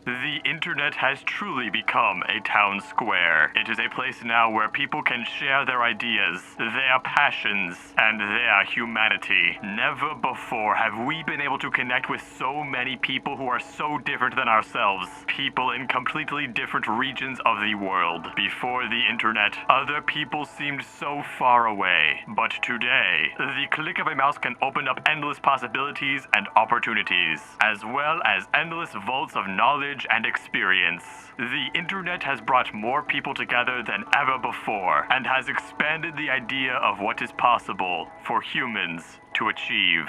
The internet has truly become a town square. It is a place now where people can share their ideas, their passions, and their humanity. Never before have we been able to connect with so many people who are so different than ourselves. People in completely different regions of the world. Before the internet, other people seemed so far away. But today, the click of a mouse can open up endless possibilities and opportunities, as well as endless vaults of knowledge and experience. The internet has brought more people together than ever before, and has expanded the idea of what is possible for humans to achieve.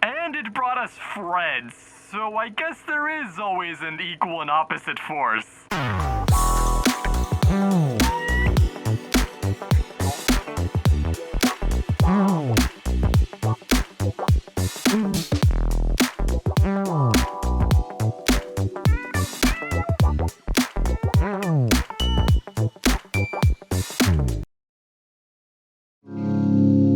And it brought us Fred, so I guess there is always an equal and opposite force.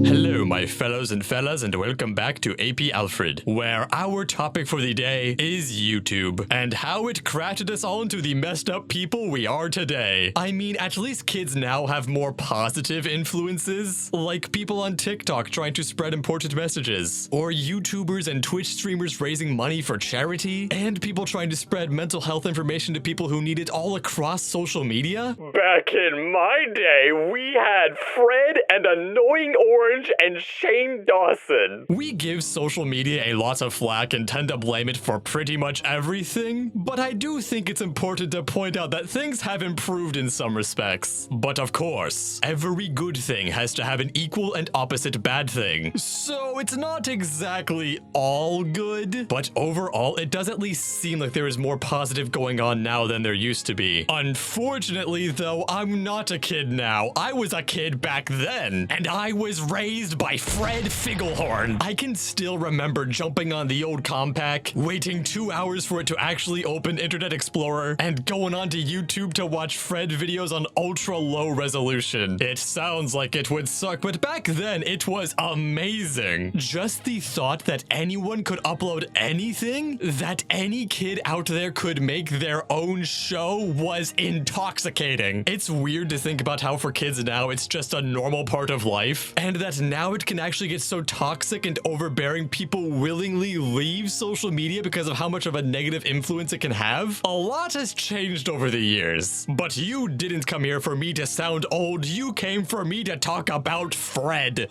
Hello, my fellows and fellas, and welcome back to AP Alfred, where our topic for the day is YouTube, and how it crafted us all into the messed up people we are today. I mean, at least kids now have more positive influences, like people on TikTok trying to spread important messages, or YouTubers and Twitch streamers raising money for charity, and people trying to spread mental health information to people who need it all across social media. Back in my day, we had Fred and Annoying Orange and Shane Dawson. We give social media a lot of flack and tend to blame it for pretty much everything, but I do think it's important to point out that things have improved in some respects. But of course, every good thing has to have an equal and opposite bad thing. So it's not exactly all good, but overall it does at least seem like there is more positive going on now than there used to be. Unfortunately though, I'm not a kid now. I was a kid back then, and I was raised by Fred Figglehorn. I can still remember jumping on the old Compaq, waiting 2 hours for it to actually open Internet Explorer, and going onto YouTube to watch Fred videos on ultra low resolution. It sounds like it would suck, but back then it was amazing. Just the thought that anyone could upload anything, that any kid out there could make their own show, was intoxicating. It's weird to think about how for kids now it's just a normal part of life, and that now it can actually get so toxic and overbearing people willingly leave social media because of how much of a negative influence it can have. A lot has changed over the years. But you didn't come here for me to sound old, you came for me to talk about Fred.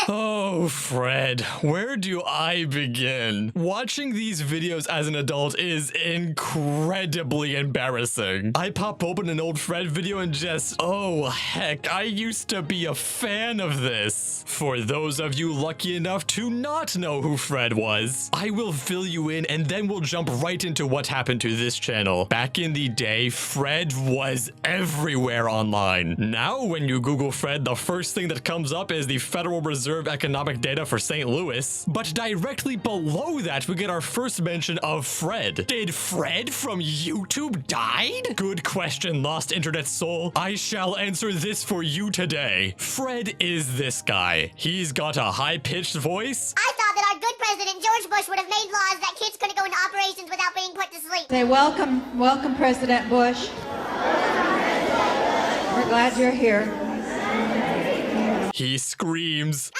Oh, Fred, where do I begin? Watching these videos as an adult is incredibly embarrassing. I pop open an old Fred video and just, oh heck, I used to be a fan of this. For those of you lucky enough to not know who Fred was, I will fill you in and then we'll jump right into what happened to this channel. Back in the day, Fred was everywhere online. Now, when you Google Fred, the first thing that comes up is the Federal Reserve economic data for St. Louis, but directly below that we get our first mention of Fred. Did Fred from YouTube died? Good question, lost internet soul. I shall answer this for you today. Fred is this guy. He's got a high-pitched voice. I thought that our good president George Bush would have made laws that kids couldn't go into operations without being put to sleep. Say welcome President Bush. We're glad you're here. He screams.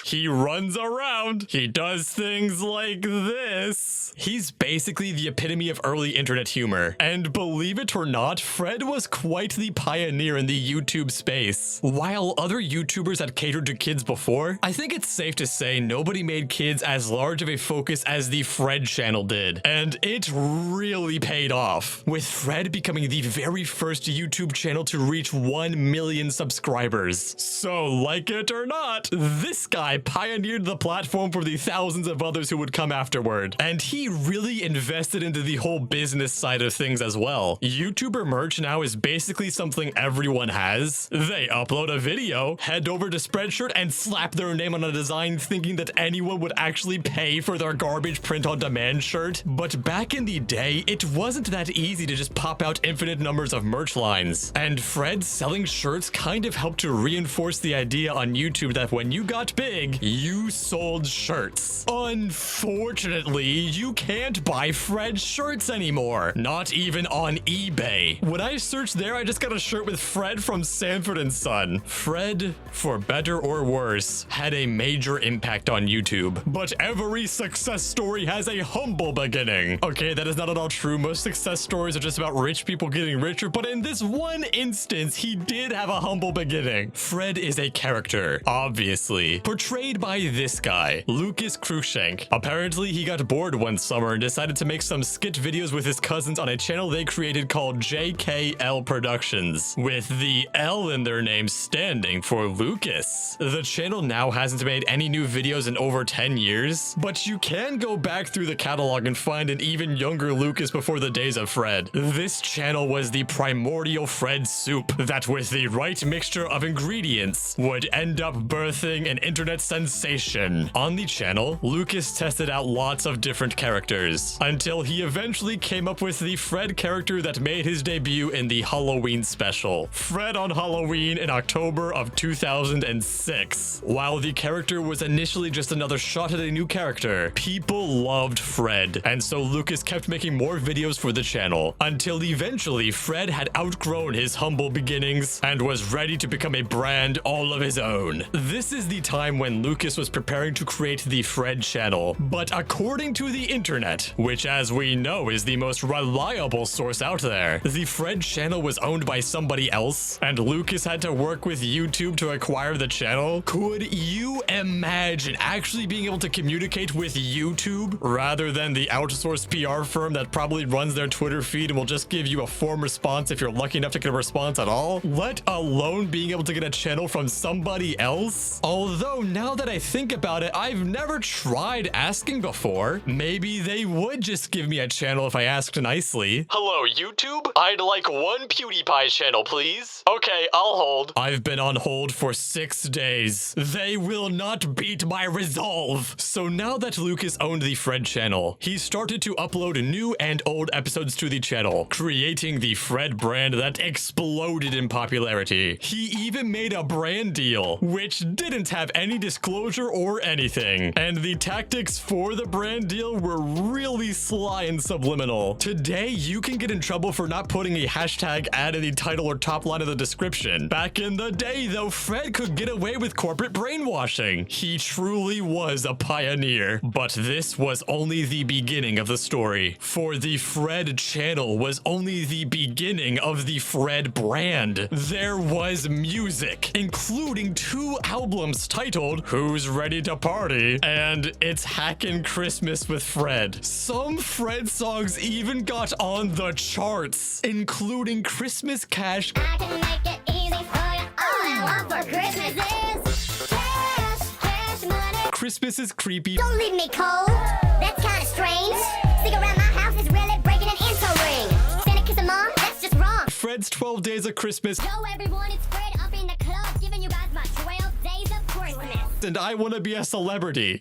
He runs around. He does things like this. He's basically the epitome of early internet humor. And believe it or not, Fred was quite the pioneer in the YouTube space. While other YouTubers had catered to kids before, I think it's safe to say nobody made kids as large of a focus as the Fred channel did. And it really paid off, with Fred becoming the very first YouTube channel to reach 1 million subscribers. So, like it or not, this guy pioneered the platform for the thousands of others who would come afterward, and he really invested into the whole business side of things as well. YouTuber merch now is basically something everyone has. They upload a video, head over to Spreadshirt, and slap their name on a design thinking that anyone would actually pay for their garbage print-on-demand shirt. But back in the day, it wasn't that easy to just pop out infinite numbers of merch lines, and Fred selling shirts kind of helped to reinforce the idea on YouTube that when you got big, big, you sold shirts. Unfortunately, you can't buy Fred shirts anymore. Not even on eBay. When I searched there, I just got a shirt with Fred from Sanford and Son. Fred, for better or worse, had a major impact on YouTube. But every success story has a humble beginning. Okay, that is not at all true. Most success stories are just about rich people getting richer, but in this one instance, he did have a humble beginning. Fred is a character, obviously, portrayed by this guy, Lucas Cruikshank. Apparently, he got bored one summer and decided to make some skit videos with his cousins on a channel they created called JKL Productions, with the L in their name standing for Lucas. The channel now hasn't made any new videos in over 10 years, but you can go back through the catalog and find an even younger Lucas before the days of Fred. This channel was the primordial Fred soup that, with the right mixture of ingredients, would end up birthing an internet sensation. On the channel, Lucas tested out lots of different characters until he eventually came up with the Fred character that made his debut in the Halloween special, Fred on Halloween in October of 2006. While the character was initially just another shot at a new character, people loved Fred, and so Lucas kept making more videos for the channel until eventually Fred had outgrown his humble beginnings and was ready to become a brand all of his own. This is the time when Lucas was preparing to create the Fred channel, but according to the internet, which as we know is the most reliable source out there, the Fred channel was owned by somebody else, and Lucas had to work with YouTube to acquire the channel. Could you imagine actually being able to communicate with YouTube rather than the outsourced PR firm that probably runs their Twitter feed and will just give you a form response if you're lucky enough to get a response at all? Let alone being able to get a channel from somebody else? Although now that I think about it, I've never tried asking before. Maybe they would just give me a channel if I asked nicely. Hello, YouTube? I'd like one PewDiePie channel, please. Okay, I'll hold. I've been on hold for 6 days. They will not beat my resolve. So now that Lucas owned the Fred channel, he started to upload new and old episodes to the channel, creating the Fred brand that exploded in popularity. He even made a brand deal, which didn't have any disclosure or anything. And the tactics for the brand deal were really sly and subliminal. Today, you can get in trouble for not putting a hashtag ad in the title or top line of the description. Back in the day, though, Fred could get away with corporate brainwashing. He truly was a pioneer. But this was only the beginning of the story. For the Fred channel was only the beginning of the Fred brand. There was music, including 2 albums titled Who's Ready to Party and It's Hackin' Christmas with Fred. Some Fred songs even got on the charts, including Christmas Cash. I can make it easy for you. All I want for Christmas is cash money. Christmas is creepy. Don't leave me cold. That's kind of strange. Stick around my house is really breaking an info ring. Santa kiss a mom? That's just wrong. Fred's 12 Days of Christmas. Yo, everyone, it's Fred up in the club, giving you guys my 12 days of Christmas. And I Want to Be a Celebrity.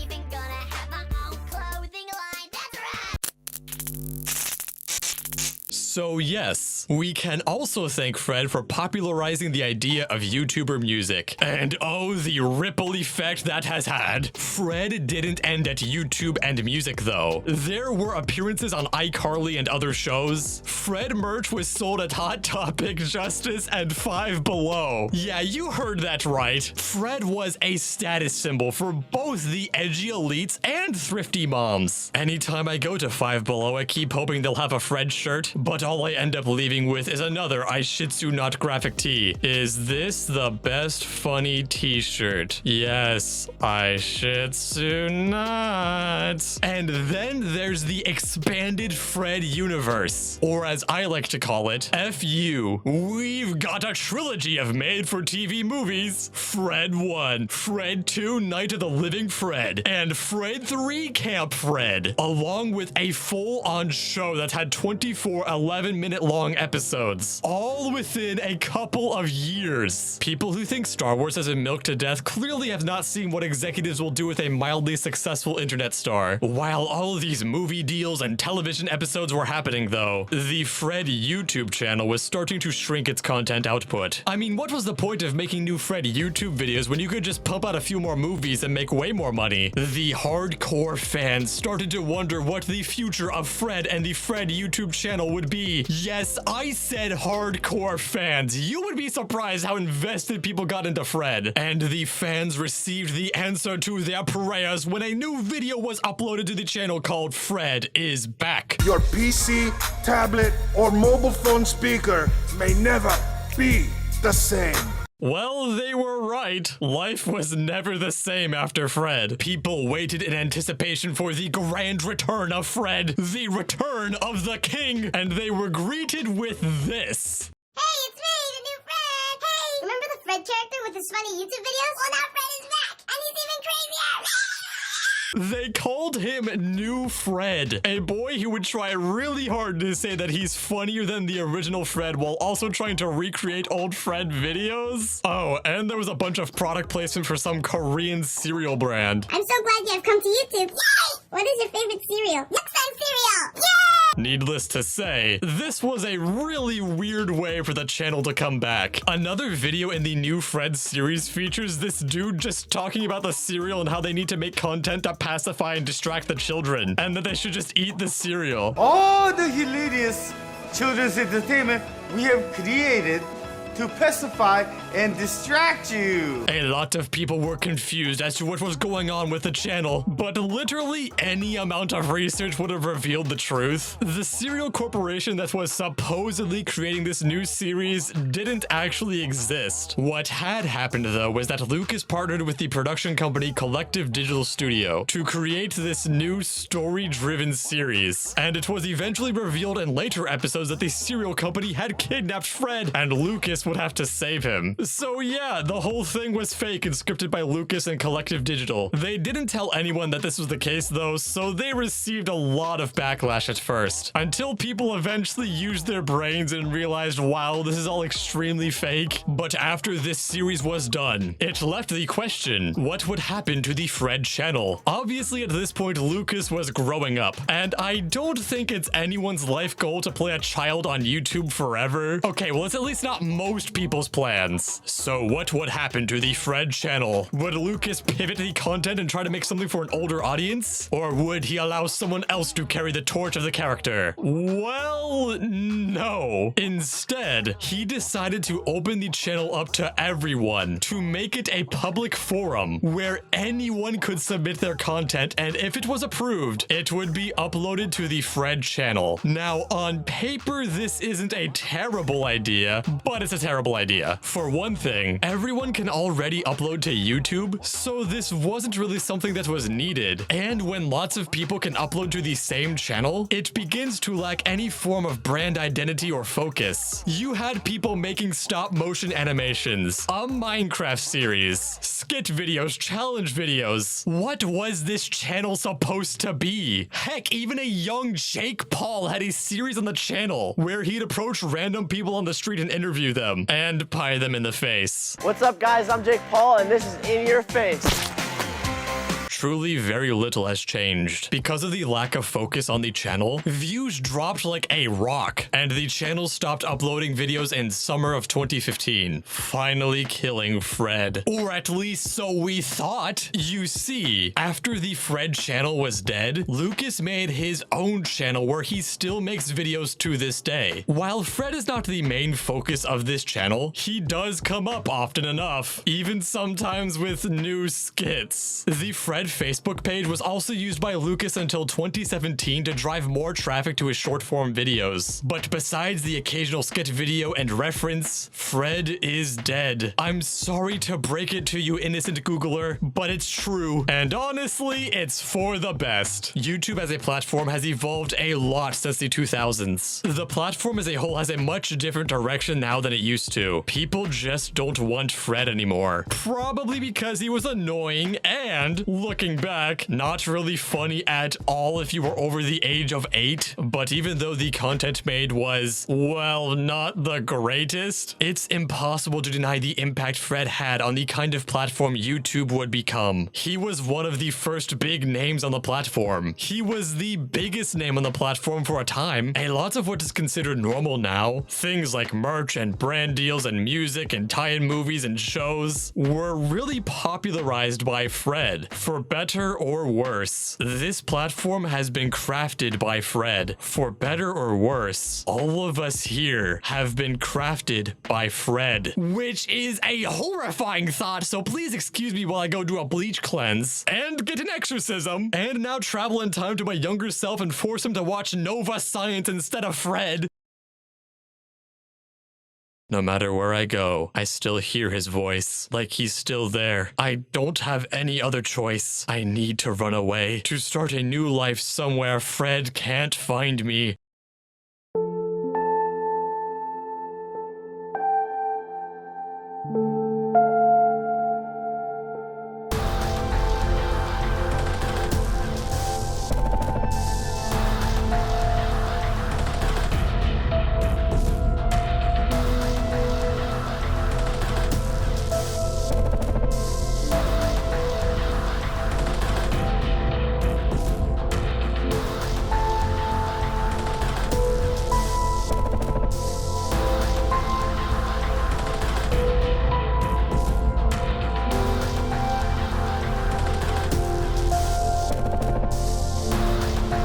Even gonna have my own clothing line. That's right. So yes, we can also thank Fred for popularizing the idea of YouTuber music. And oh, the ripple effect that has had. Fred didn't end at YouTube and music though. There were appearances on iCarly and other shows. Fred merch was sold at Hot Topic, Justice, and Five Below. Yeah, you heard that right. Fred was a status symbol for both the edgy elites and thrifty moms. Anytime I go to Five Below, I keep hoping they'll have a Fred shirt, but all I end up leaving with is another I Shitsu Not graphic tee. Is this the best funny t-shirt? Yes, I Shitsu Not. And then there's the expanded Fred universe, or as I like to call it, FU. We've got a trilogy of made-for-TV movies. Fred 1, Fred 2, Night of the Living Fred, and Fred 3, Camp Fred, along with a full-on show that had 24 11-minute long episodes episodes, all within a couple of years. People who think Star Wars has been milked to death clearly have not seen what executives will do with a mildly successful internet star. While all of these movie deals and television episodes were happening though, the Fred YouTube channel was starting to shrink its content output. I mean, what was the point of making new Fred YouTube videos when you could just pump out a few more movies and make way more money? The hardcore fans started to wonder what the future of Fred and the Fred YouTube channel would be. Yes, I said hardcore fans. You would be surprised how invested people got into Fred. And the fans received the answer to their prayers when a new video was uploaded to the channel called Fred is Back. Your PC, tablet, or mobile phone speaker may never be the same. Well, they were right. Life was never the same after Fred. People waited in anticipation for the grand return of Fred, the return of the king, and they were greeted with this. Hey, it's me, the new Fred! Hey! Remember the Fred character with his funny YouTube videos? Well, now Fred is back, and he's even crazier! They called him New Fred, a boy who would try really hard to say that he's funnier than the original Fred while also trying to recreate old Fred videos. Oh, and there was a bunch of product placement for some Korean cereal brand. I'm so glad you have come to YouTube. Yay! What is your favorite cereal? Yuck-Sun cereal! Yay! Needless to say, this was a really weird way for the channel to come back. Another video in the new Fred series features this dude just talking about the cereal and how they need to make content to pacify and distract the children, and that they should just eat the cereal. All the hilarious children's entertainment we have created to pacify and distract you. A lot of people were confused as to what was going on with the channel, but literally any amount of research would have revealed the truth. The cereal corporation that was supposedly creating this new series didn't actually exist. What had happened though was that Lucas partnered with the production company Collective Digital Studio to create this new story-driven series, and it was eventually revealed in later episodes that the cereal company had kidnapped Fred, and Lucas would have to save him. So yeah, the whole thing was fake and scripted by Lucas and Collective Digital. They didn't tell anyone that this was the case though, so they received a lot of backlash at first, until people eventually used their brains and realized, wow, this is all extremely fake. But after this series was done, it left the question, what would happen to the Fred channel? Obviously at this point, Lucas was growing up, and I don't think it's anyone's life goal to play a child on YouTube forever. Okay, well, it's at least not most people's plans. So what would happen to the Fred channel? Would Lucas pivot the content and try to make something for an older audience? Or would he allow someone else to carry the torch of the character? Well, no. Instead, he decided to open the channel up to everyone, to make it a public forum where anyone could submit their content, and if it was approved, it would be uploaded to the Fred channel. Now, on paper, this isn't a terrible idea, but it's a terrible idea. For one thing, everyone can already upload to YouTube, so this wasn't really something that was needed. And when lots of people can upload to the same channel, it begins to lack any form of brand identity or focus. You had people making stop motion animations, a Minecraft series, skit videos, challenge videos. What was this channel supposed to be? Heck, even a young Jake Paul had a series on the channel where he'd approach random people on the street and interview them and pie them in the face. What's up, guys? I'm Jake Paul, and this is In Your Face. Truly very little has changed. Because of the lack of focus on the channel, views dropped like a rock, and the channel stopped uploading videos in summer of 2015, finally killing Fred. Or at least so we thought. You see, after the Fred channel was dead, Lucas made his own channel where he still makes videos to this day. While Fred is not the main focus of this channel, he does come up often enough, even sometimes with new skits. The Fred Facebook page was also used by Lucas until 2017 to drive more traffic to his short-form videos. But besides the occasional skit video and reference, Fred is dead. I'm sorry to break it to you, innocent Googler, but it's true. And honestly, it's for the best. YouTube as a platform has evolved a lot since the 2000s. The platform as a whole has a much different direction now than it used to. People just don't want Fred anymore. Probably because he was annoying and look looking back, not really funny at all if you were over the age of 8. But even though the content made was, well, not the greatest, it's impossible to deny the impact Fred had on the kind of platform YouTube would become. He was one of the first big names on the platform. He was the biggest name on the platform for a time. A lot of what is considered normal now, things like merch and brand deals and music and tie-in movies and shows, were really popularized by Fred. For better or worse, this platform has been crafted by Fred. For better or worse, all of us here have been crafted by Fred. Which is a horrifying thought, so please excuse me while I go do a bleach cleanse and get an exorcism and now travel in time to my younger self and force him to watch Nova Science instead of Fred. No matter where I go, I still hear his voice, like he's still there. I don't have any other choice. I need to run away, to start a new life somewhere Fred can't find me.